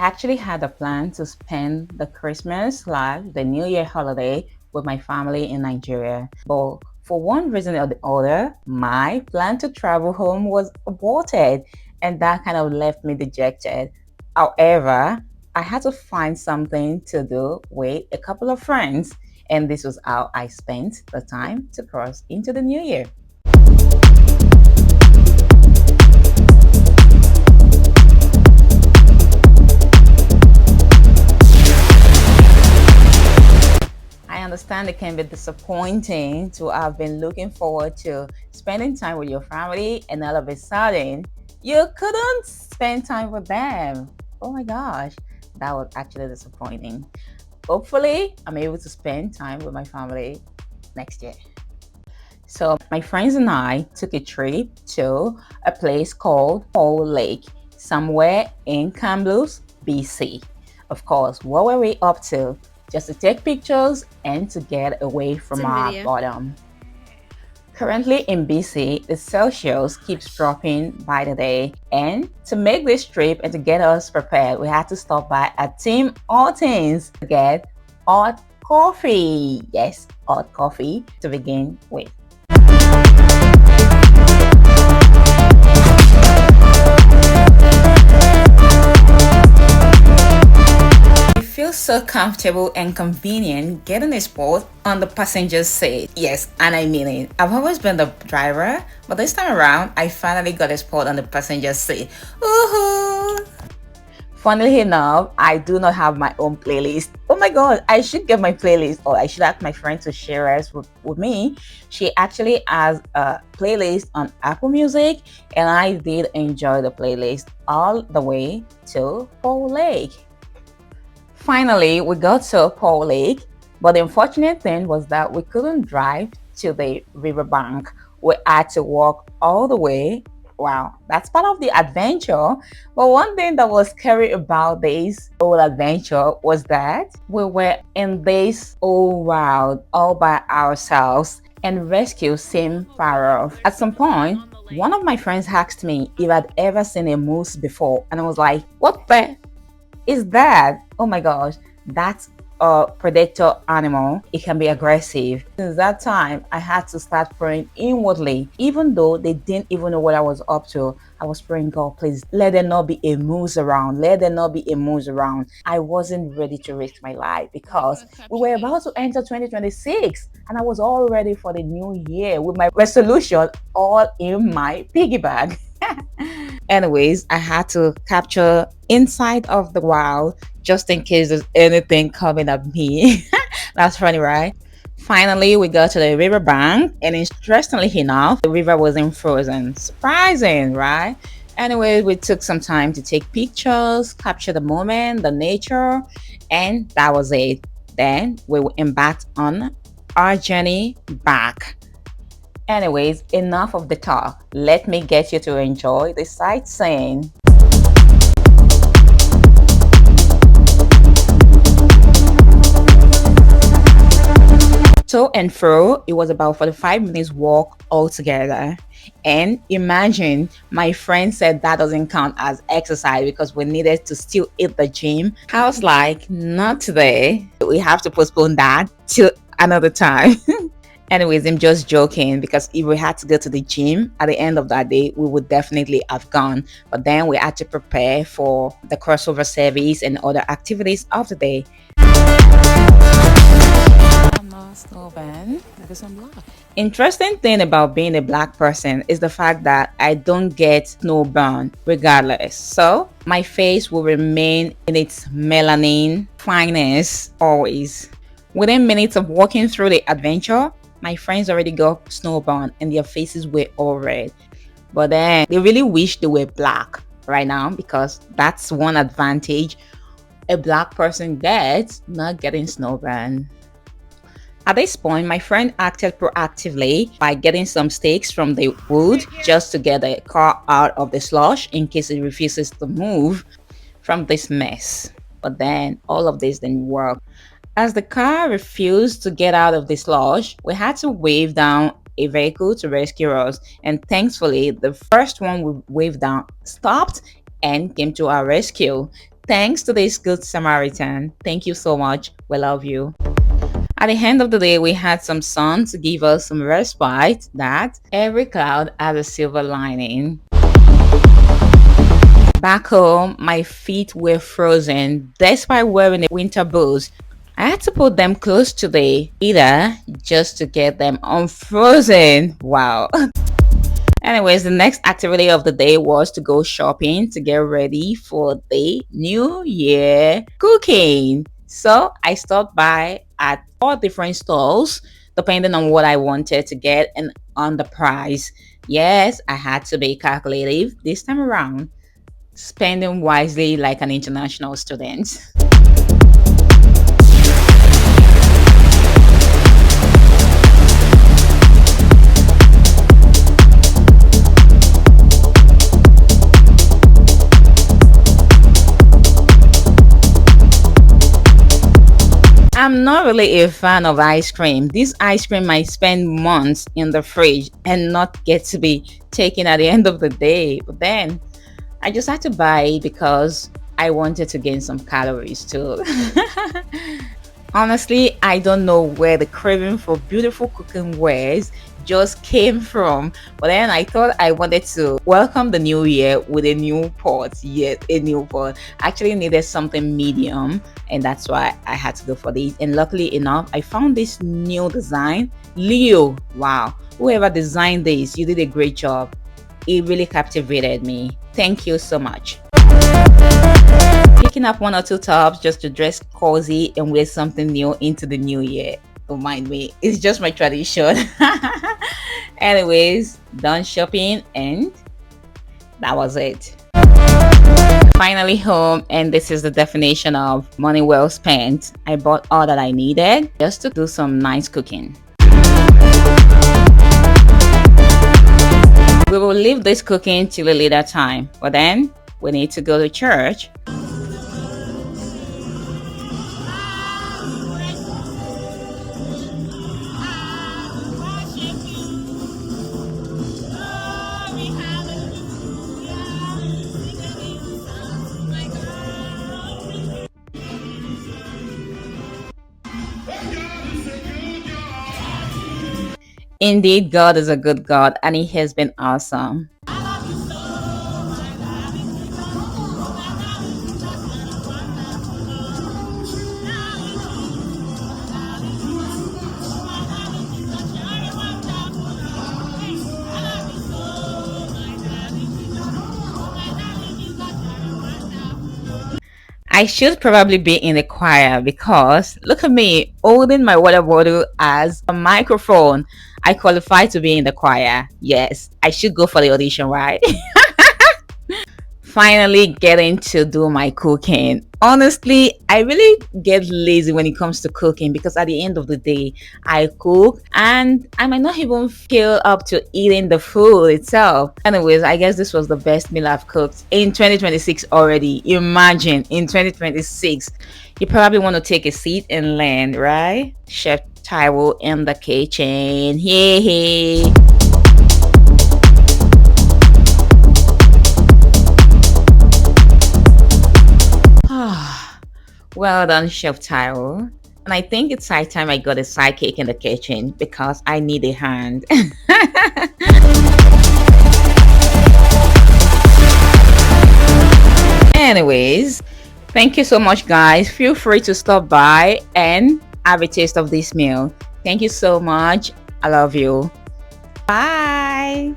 actually had a plan to spend the the New Year holiday with my family in Nigeria. But for one reason or the other, my plan to travel home was aborted, and that kind of left me dejected. However, I had to find something to do with a couple of friends, and this was how I spent the time to cross into the new year. I understand it can be disappointing to have been looking forward to spending time with your family, and all of a sudden you couldn't spend time with them. Oh my gosh, that was actually disappointing. Hopefully, I'm able to spend time with my family next year. So, my friends and I took a trip to a place called Paul Lake, somewhere in Kamloops, BC. Of course, what were we up to? Just to take pictures and to get away from our boredom. Currently in BC, the Celsius keeps dropping by the day, and to make this trip and to get us prepared, we had to stop by at Tim Hortons to get hot coffee. Yes, hot coffee to begin with. It feels so comfortable and convenient getting a spot on the passenger seat. Yes, and I mean it. I've always been the driver, but this time around, I finally got a spot on the passenger seat. Woohoo! Funnily enough, I do not have my own playlist. Oh my god, I should get my playlist, or I should ask my friend to share it with me. She actually has a playlist on Apple Music, and I did enjoy the playlist all the way to Paul Lake. Finally, we got to Paul Lake, but the unfortunate thing was that we couldn't drive to the riverbank. We had to walk all the way. Wow, that's part of the adventure. But one thing that was scary about this whole adventure was that we were in this whole world all by ourselves, and rescue seemed far off. At some point, one of my friends asked me if I'd ever seen a moose before, and I was like, what the is that? Oh my gosh, that's a predator animal. It can be aggressive. Since that time, I had to start praying inwardly. Even though they didn't even know what I was up to, I was praying, God, please let there not be a moose around. Let there not be a moose around. I wasn't ready to risk my life because we were about to enter 2026, and I was all ready for the new year with my resolution all in my piggy bag. Anyways, I had to capture inside of the wild just in case there's anything coming at me. That's funny, right? Finally, we got to the riverbank, and interestingly enough, the river wasn't frozen. Surprising, right? Anyway, we took some time to take pictures, capture the moment, the nature, and that was it. Then we embarked on our journey back. Anyways, enough of the talk. Let me get you to enjoy the sightseeing. To and fro, it was about 45 minutes walk altogether. And imagine, my friend said that doesn't count as exercise because we needed to still hit the gym. I was like, not today. We have to postpone that till another time. Anyways, I'm just joking because if we had to go to the gym at the end of that day, we would definitely have gone. But then we had to prepare for the crossover service and other activities of the day. Interesting thing about being a black person is the fact that I don't get snowburn regardless. So my face will remain in its melanin fineness always. Within minutes of walking through the adventure, my friends already got snowburn and their faces were all red. But then they really wish they were black right now because that's one advantage a black person gets not getting snowburn. At this point, my friend acted proactively by getting some stakes from the wood just to get the car out of the slush in case it refuses to move from this mess. But then all of this didn't work. As the car refused to get out of the slush, we had to wave down a vehicle to rescue us. And thankfully, the first one we waved down stopped and came to our rescue. Thanks to this good Samaritan. Thank you so much. We love you. At the end of the day, we had some sun to give us some respite that every cloud has a silver lining. Back home, my feet were frozen despite wearing a winter boots. I had to put them close to the heater just to get them unfrozen. Wow. Anyways, the next activity of the day was to go shopping to get ready for the new year cooking. So I stopped by at four different stores depending on what I wanted to get and on the price. Yes, I had to be calculative this time around, spending wisely like an international student. I'm not really a fan of ice cream. This ice cream might spend months in the fridge and not get to be taken at the end of the day. But then I just had to buy it because I wanted to gain some calories too. Honestly, I don't know where the craving for beautiful cooking wares just came from. But then I thought I wanted to welcome the new year with a new pot. Yet a new pot. I actually needed something medium, and that's why I had to go for this. And luckily enough, I found this new design. Leo, wow. Whoever designed this, you did a great job. It really captivated me. Thank you so much. Picking up one or two tops just to dress cozy and wear something new into the new year. Don't mind me, it's just my tradition. Anyways, done shopping and that was it. Finally home, and this is the definition of money well spent. I bought all that I needed just to do some nice cooking. We will leave this cooking till a later time, but then we need to go to church. Indeed, God is a good God and He has been awesome. I should probably be in the choir because look at me holding my water bottle as a microphone. I qualify to be in the choir. Yes, I should go for the audition, right? Finally getting to do my cooking. Honestly, I really get lazy when it comes to cooking because at the end of the day, I cook and I might not even feel up to eating the food itself. Anyways, I guess this was the best meal I've cooked in 2026 already. Imagine in 2026, you probably want to take a seat and learn, right? Chef Taiwo in the kitchen. Hey. Well done, Chef Tyrell. And I think it's high time I got a sidekick in the kitchen because I need a hand. Anyways, thank you so much, guys. Feel free to stop by and have a taste of this meal. Thank you so much. I love you. Bye.